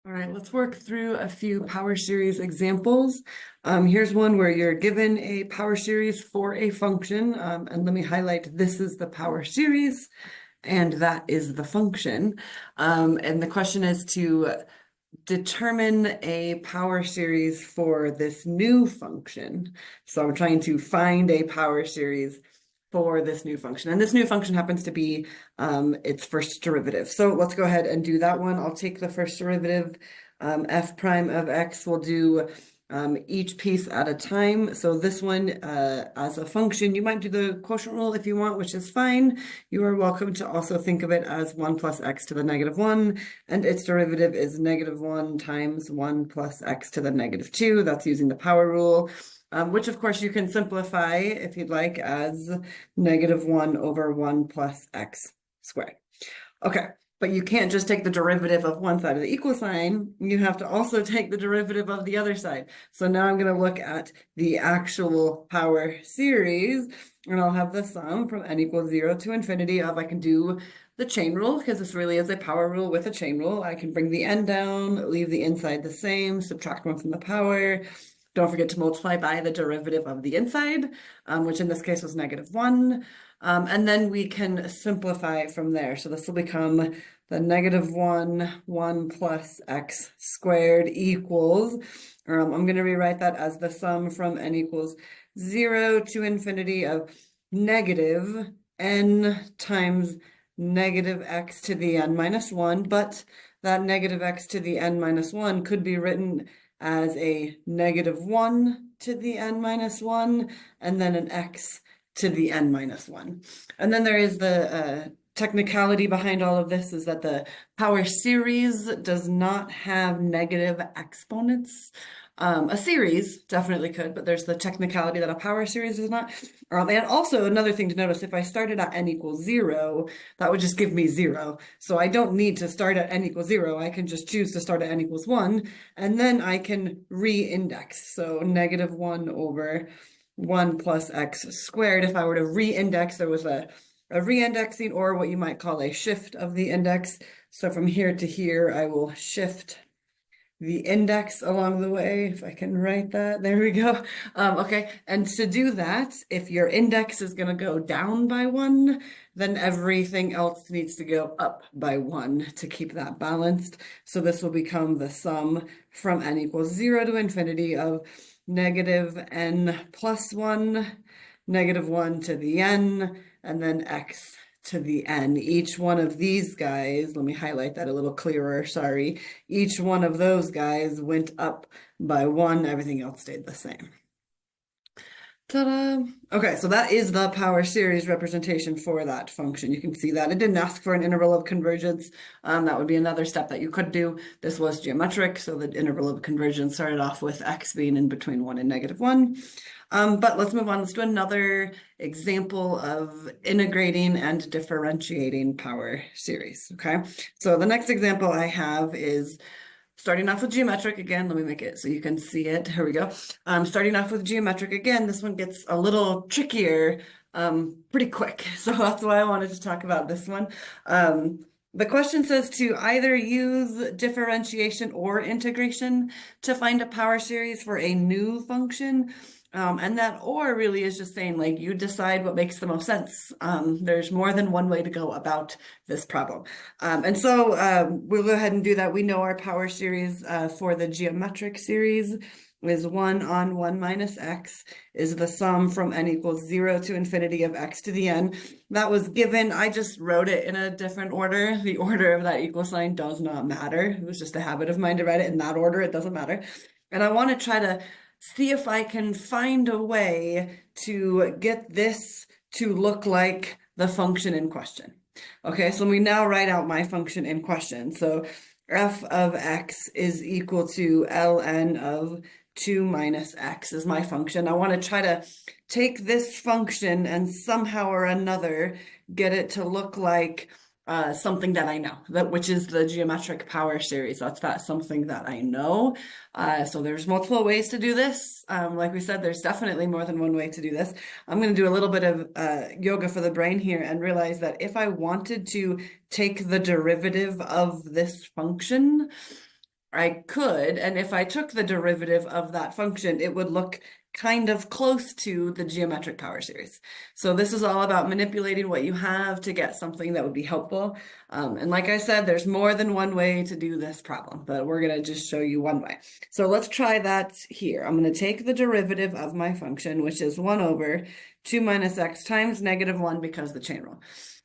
All right, let's work through a few power series examples. Here's one where you're given a power series for a function, and let me highlight this is the power series, and that is the function. And the question is to determine a power series for this new function. So I'm trying to find a power series for this new function. And this new function happens to be its first derivative. So let's go ahead and do that one. I'll take the first derivative, f prime of x. We'll do each piece at a time. So this one, as a function, you might do the quotient rule if you want, which is fine. You are welcome to also think of it as 1 plus x to the negative 1, and its derivative is negative 1 times 1 plus x to the negative 2. That's using the power rule. Which of course you can simplify if you'd like as negative 1 over 1 plus x squared. Okay, but you can't just take the derivative of one side of the equal sign. You have to also take the derivative of the other side. So now I'm going to look at the actual power series, and I'll have the sum from n equals 0 to infinity of, I can do the chain rule because this really is a power rule with a chain rule. I can bring the n down, leave the inside the same, subtract 1 from the power. Don't forget to multiply by the derivative of the inside, which in this case was negative 1. And then we can simplify from there. So this will become the negative 1 plus x squared equals, I'm going to rewrite that as the sum from n equals 0 to infinity of negative n times negative x to the n minus 1. But that negative x to the n minus 1 could be written as a negative 1 to the n minus 1, and then an x to the n minus 1. And then there is the technicality behind all of this is that the power series does not have negative exponents. A series definitely could, but there's the technicality that a power series does not. And also another thing to notice, if I started at n equals 0, that would just give me 0. So I don't need to start at n equals 0. I can just choose to start at n equals 1, and then I can re-index. So negative 1 over 1 plus x squared. If I were to re-index, there was a re-indexing, or what you might call a shift of the index. So from here to here, I will shift the index along the way, if I can write that. There we go. Okay, and to do that, if your index is going to go down by 1, then everything else needs to go up by 1 to keep that balanced. So this will become the sum from n equals 0 to infinity of negative n plus 1, negative 1 to the n, and then x to the n. Each one of these guys, let me highlight that a little clearer, sorry. Each one of those guys went up by 1, everything else stayed the same. Ta-da! Okay, so that is the power series representation for that function. You can see that it didn't ask for an interval of convergence. That would be another step that you could do. This was geometric, so the interval of convergence started off with x being in between 1 and negative 1. But let's move on. Let's do another example of integrating and differentiating power series, okay? So the next example I have is starting off with geometric again. Let me make it so you can see it. Here we go. Starting off with geometric again, this one gets a little trickier pretty quick. So that's why I wanted to talk about this one. The question says to either use differentiation or integration to find a power series for a new function. And that or really is just saying, like, you decide what makes the most sense. There's more than one way to go about this problem. And so we'll go ahead and do that. We know our power series for the geometric series is 1 on 1 minus x is the sum from n equals 0 to infinity of x to the n. That was given. I just wrote it in a different order. The order of that equal sign does not matter. It was just a habit of mine to write it in that order. It doesn't matter. And I want to try to see if I can find a way to get this to look like the function in question. Okay, so we now write out my function in question. So f of x is equal to ln of 2 minus x is my function. I want to try to take this function and somehow or another get it to look like something that I know, which is the geometric power series. That's something that I know. So there's multiple ways to do this. Like we said, there's definitely more than one way to do this. I'm going to do a little bit of yoga for the brain here and realize that if I wanted to take the derivative of this function, I could, and if I took the derivative of that function, it would look kind of close to the geometric power series. So this is all about manipulating what you have to get something that would be helpful. And like I said, there's more than one way to do this problem, but we're going to just show you one way. So let's try that here. I'm going to take the derivative of my function, which is 1 over 2 minus x times -1 because of the chain rule.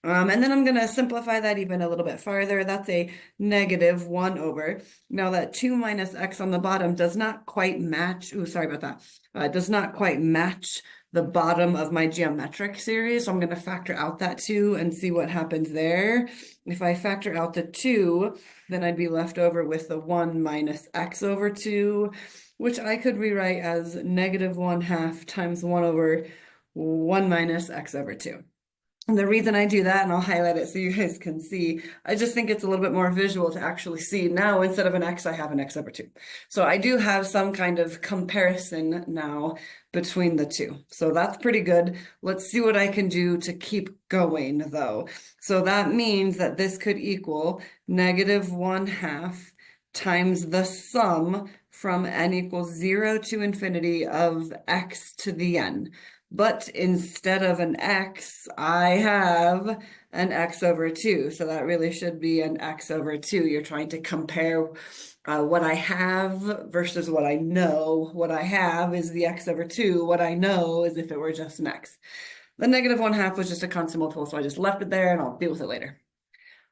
And then I'm going to simplify that even a little bit farther. That's a -1 over. Now that 2 minus x on the bottom does not quite match. Ooh, sorry about that. Does not quite match the bottom of my geometric series. So I'm going to factor out that 2 and see what happens there. If I factor out the 2, then I'd be left over with the 1 minus x over 2, which I could rewrite as -1/2 times 1 over 1 minus x over 2. And the reason I do that, and I'll highlight it so you guys can see, I just think it's a little bit more visual to actually see. Now, instead of an x, I have an x over 2. So I do have some kind of comparison now between the two. So that's pretty good. Let's see what I can do to keep going, though. So that means that this could equal -1/2 times the sum from n equals 0 to infinity of x to the n. But instead of an x, I have an x over 2. So that really should be an x over 2. You're trying to compare what I have versus what I know. What I have is the x over 2. What I know is if it were just an x. The -1/2 was just a constant multiple, so I just left it there and I'll deal with it later.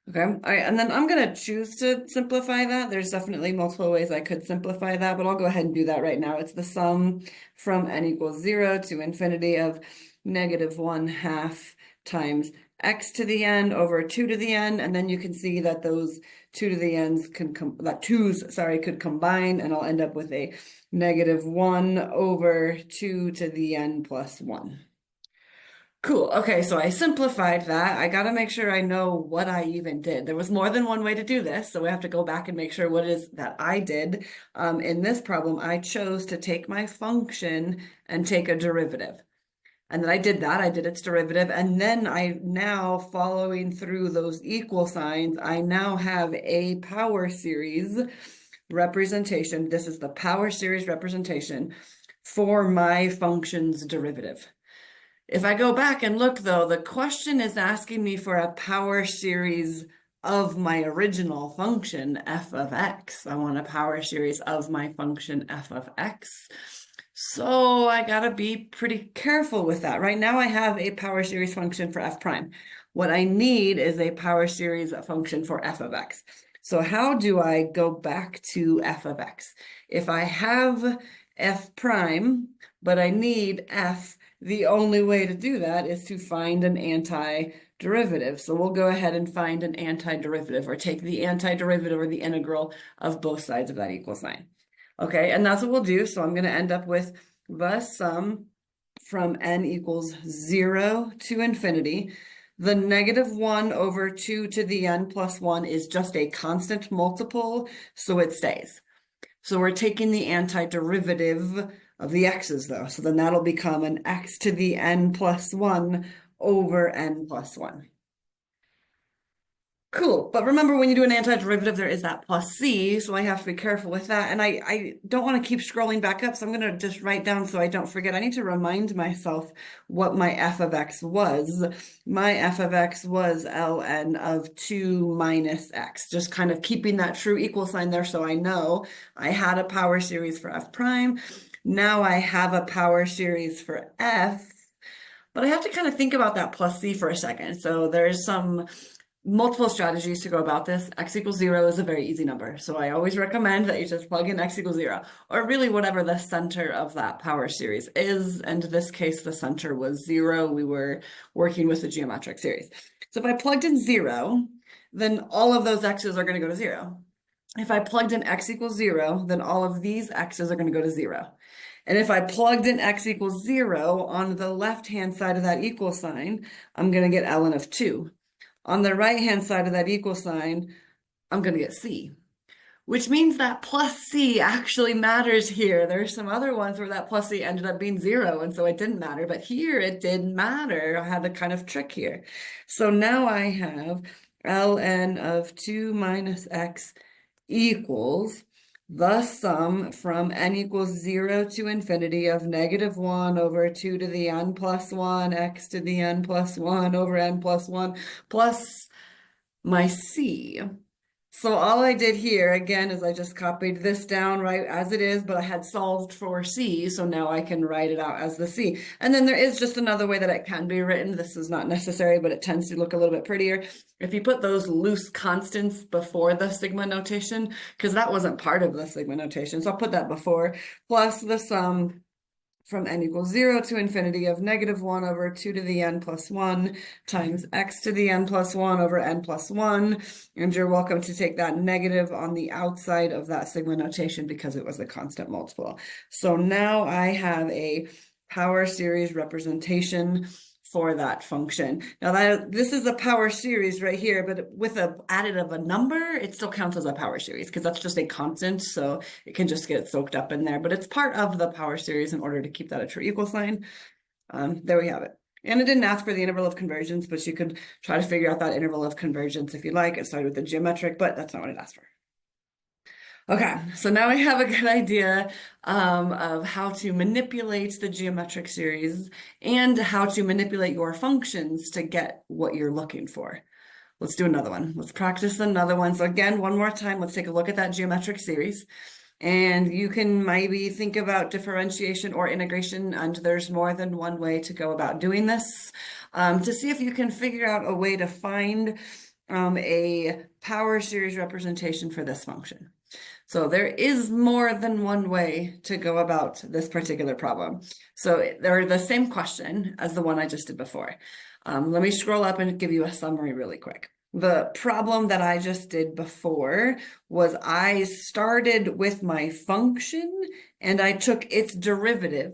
Okay, all right, and then I'm going to choose to simplify that. There's definitely multiple ways I could simplify that, but I'll go ahead and do that right now. It's the sum from n equals 0 to infinity of -1/2 times x to the n over 2 to the n, and then you can see that those 2 to the n's can could combine, and I'll end up with a -1 over 2 to the n plus 1. Cool. Okay, so I simplified that. I got to make sure I know what I even did. There was more than one way to do this, so we have to go back and make sure what it is that I did. In this problem, I chose to take my function and take a derivative. And then I did that. I did its derivative. And then following through those equal signs, I now have a power series representation. This is the power series representation for my function's derivative. If I go back and look, though, the question is asking me for a power series of my original function, f of x. I want a power series of my function, f of x. So I gotta be pretty careful with that. Right now I have a power series function for f prime. What I need is a power series function for f of x. So how do I go back to f of x? If I have f prime, but I need f, the only way to do that is to find an antiderivative. So we'll go ahead and find an antiderivative, or take the antiderivative or the integral of both sides of that equal sign. Okay, and that's what we'll do. So I'm going to end up with the sum from n equals 0 to infinity. The -1 over 2 to the n plus 1 is just a constant multiple, so it stays. So we're taking the antiderivative of the x's, though. So then that'll become an x to the n plus 1 over n plus 1. Cool. But remember, when you do an antiderivative, there is that plus c, so I have to be careful with that. And I don't want to keep scrolling back up, so I'm going to just write down so I don't forget. I need to remind myself what my f of x was. My f of x was ln of 2 minus x, just kind of keeping that true equal sign there so I know I had a power series for f prime. Now I have a power series for f, but I have to kind of think about that plus c for a second. So there's some multiple strategies to go about this. X equals 0 is a very easy number. So I always recommend that you just plug in x equals 0, or really whatever the center of that power series is. And in this case, the center was 0. We were working with the geometric series. So if I plugged in 0, then all of those x's are going to go to 0. If I plugged in x equals 0, then all of these x's are going to go to 0. And if I plugged in x equals 0 on the left-hand side of that equal sign, I'm going to get ln of 2. On the right-hand side of that equal sign, I'm going to get c, which means that plus c actually matters here. There's some other ones where that plus c ended up being 0, and so it didn't matter. But here it did matter. I had a kind of trick here. So now I have ln of 2 minus x equals the sum from n equals 0 to infinity of -1 over 2 to the n plus 1 x to the n plus 1 over n plus 1 plus my c. So all I did here, again, is I just copied this down right as it is, but I had solved for c, so now I can write it out as the c. And then there is just another way that it can be written. This is not necessary, but it tends to look a little bit prettier. If you put those loose constants before the sigma notation, because that wasn't part of the sigma notation, so I'll put that before, plus the sum from n equals 0 to infinity of -1 over 2 to the n plus 1 times x to the n plus 1 over n plus 1. And you're welcome to take that negative on the outside of that sigma notation because it was a constant multiple. So now I have a power series representation for that function. Now this is a power series right here, but with a added of a number, it still counts as a power series because that's just a constant, so it can just get soaked up in there, but it's part of the power series in order to keep that a true equal sign. There we have it. And it didn't ask for the interval of convergence, but you could try to figure out that interval of convergence if you like. It started with the geometric, but that's not what it asked for. Okay, so now I have a good idea of how to manipulate the geometric series and how to manipulate your functions to get what you're looking for. Let's do another one. Let's practice another one. So again, one more time, let's take a look at that geometric series. And you can maybe think about differentiation or integration, and there's more than one way to go about doing this to see if you can figure out a way to find a power series representation for this function. So there is more than one way to go about this particular problem. So they're the same question as the one I just did before. Let me scroll up and give you a summary really quick. The problem that I just did before was I started with my function and I took its derivative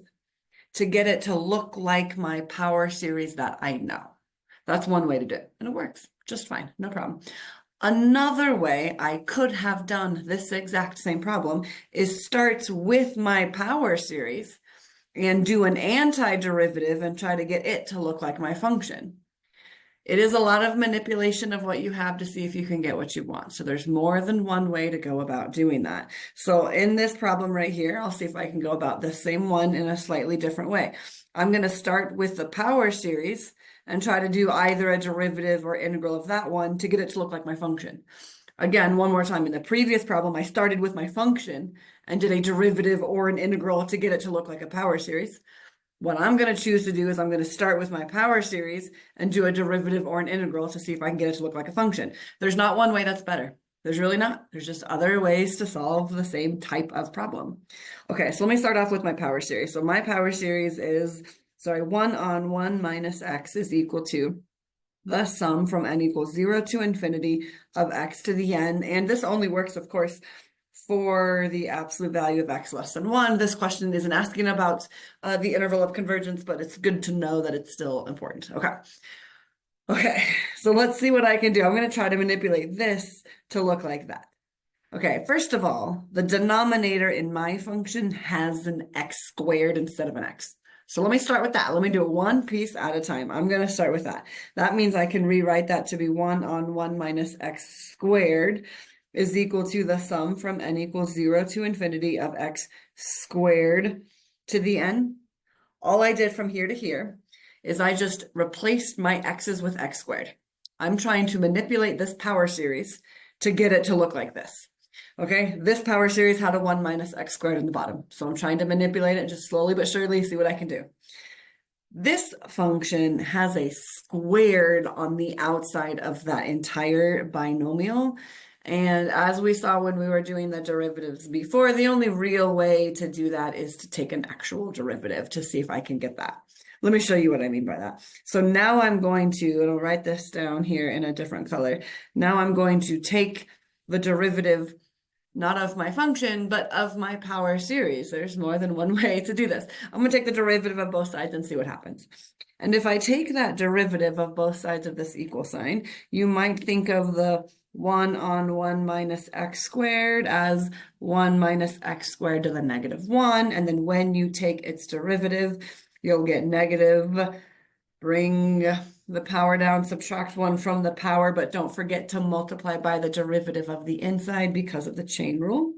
to get it to look like my power series that I know. That's one way to do it, and it works just fine, no problem. Another way I could have done this exact same problem is start with my power series and do an antiderivative and try to get it to look like my function. It is a lot of manipulation of what you have to see if you can get what you want. So there's more than one way to go about doing that. So in this problem right here, I'll see if I can go about the same one in a slightly different way. I'm going to start with the power series and try to do either a derivative or integral of that one to get it to look like my function. Again, one more time, in the previous problem, I started with my function and did a derivative or an integral to get it to look like a power series. What I'm going to choose to do is I'm going to start with my power series and do a derivative or an integral to see if I can get it to look like a function. There's not one way that's better. There's really not. There's just other ways to solve the same type of problem. Okay, so let me start off with my power series. So my power series is, 1 on 1 minus x is equal to the sum from n equals 0 to infinity of x to the n. And this only works, of course, for the absolute value of x less than 1. This question isn't asking about the interval of convergence, but it's good to know that it's still important. Okay, so let's see what I can do. I'm going to try to manipulate this to look like that. Okay, first of all, the denominator in my function has an x squared instead of an x. So let me start with that. Let me do it one piece at a time. I'm going to start with that. That means I can rewrite that to be 1 on 1 minus x squared is equal to the sum from n equals 0 to infinity of x squared to the n. All I did from here to here is I just replaced my x's with x squared. I'm trying to manipulate this power series to get it to look like this. Okay, this power series had a 1 minus x squared in the bottom. So I'm trying to manipulate it just slowly but surely, see what I can do. This function has a squared on the outside of that entire binomial. And as we saw when we were doing the derivatives before, the only real way to do that is to take an actual derivative to see if I can get that. Let me show you what I mean by that. So now I'm going to, and I'll write this down here in a different color. Now I'm going to take the derivative, not of my function, but of my power series. There's more than one way to do this. I'm going to take the derivative of both sides and see what happens. And if I take that derivative of both sides of this equal sign, you might think of the 1 on 1 minus x squared as 1 minus x squared to the -1. And then when you take its derivative, you'll get negative. Bring the power down, subtract 1 from the power, but don't forget to multiply by the derivative of the inside because of the chain rule.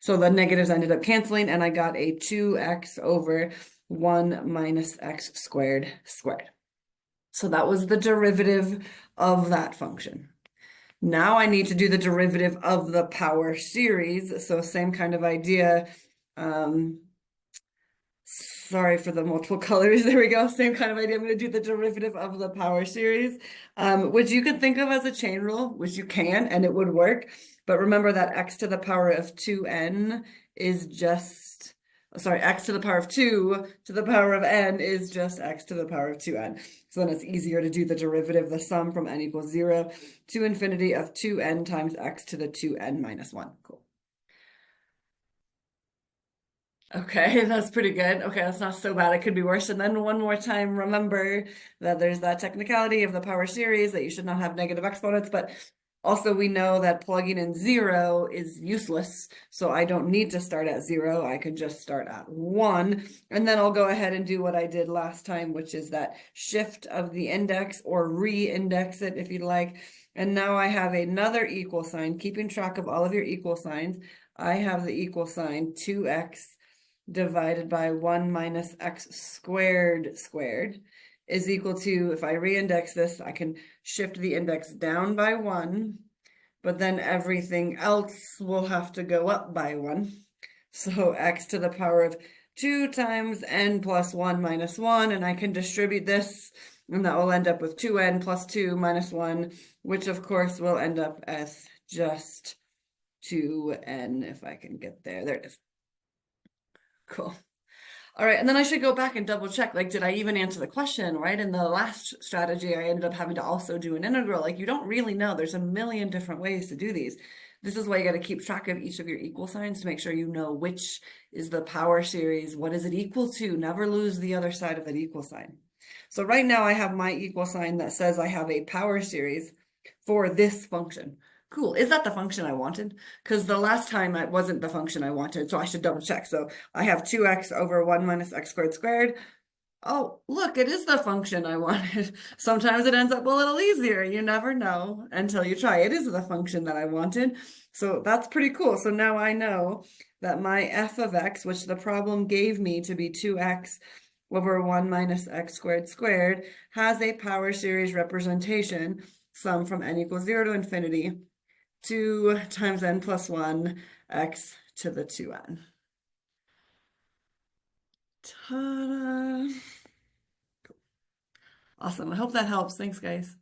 So the negatives ended up canceling and I got a 2x over 1 minus x squared squared. So that was the derivative of that function. Now I need to do the derivative of the power series. So same kind of idea. Sorry for the multiple colors. There we go. Same kind of idea. I'm going to do the derivative of the power series, which you could think of as a chain rule, which you can, and it would work. But remember that x to the power of 2n is just, sorry, x to the power of 2 to the power of n is just x to the power of 2n. So then it's easier to do the derivative, the sum from n equals 0 to infinity of 2n times x to the 2n minus 1. Cool. Okay, that's pretty good. Okay, that's not so bad. It could be worse. And then one more time, remember that there's that technicality of the power series that you should not have negative exponents, but also we know that plugging in 0 is useless. So I don't need to start at 0. I can just start at 1. And then I'll go ahead and do what I did last time, which is that shift of the index or re-index it if you'd like. And now I have another equal sign, keeping track of all of your equal signs. I have the equal sign 2x divided by 1 minus x squared squared is equal to, if I reindex this, I can shift the index down by 1, but then everything else will have to go up by 1. So x to the power of 2 times n plus 1 minus 1, and I can distribute this, and that will end up with 2n plus 2 minus 1, which of course will end up as just 2n, if I can get there. There it is. Cool. All right, and then I should go back and double check, like, did I even answer the question, right? In the last strategy, I ended up having to also do an integral. Like, you don't really know. There's a million different ways to do these. This is why you got to keep track of each of your equal signs to make sure you know which is the power series, what is it equal to? Never lose the other side of that equal sign. So right now I have my equal sign that says I have a power series for this function. Cool. Is that the function I wanted? Because the last time it wasn't the function I wanted, so I should double check. So I have 2x over 1 minus x squared squared. Oh, look, it is the function I wanted. Sometimes it ends up a little easier. You never know until you try. It is the function that I wanted. So that's pretty cool. So now I know that my f of x, which the problem gave me to be 2x over 1 minus x squared squared, has a power series representation, sum from n equals 0 to infinity, 2 times n plus 1, x to the 2n. Ta-da! Awesome. I hope that helps. Thanks, guys.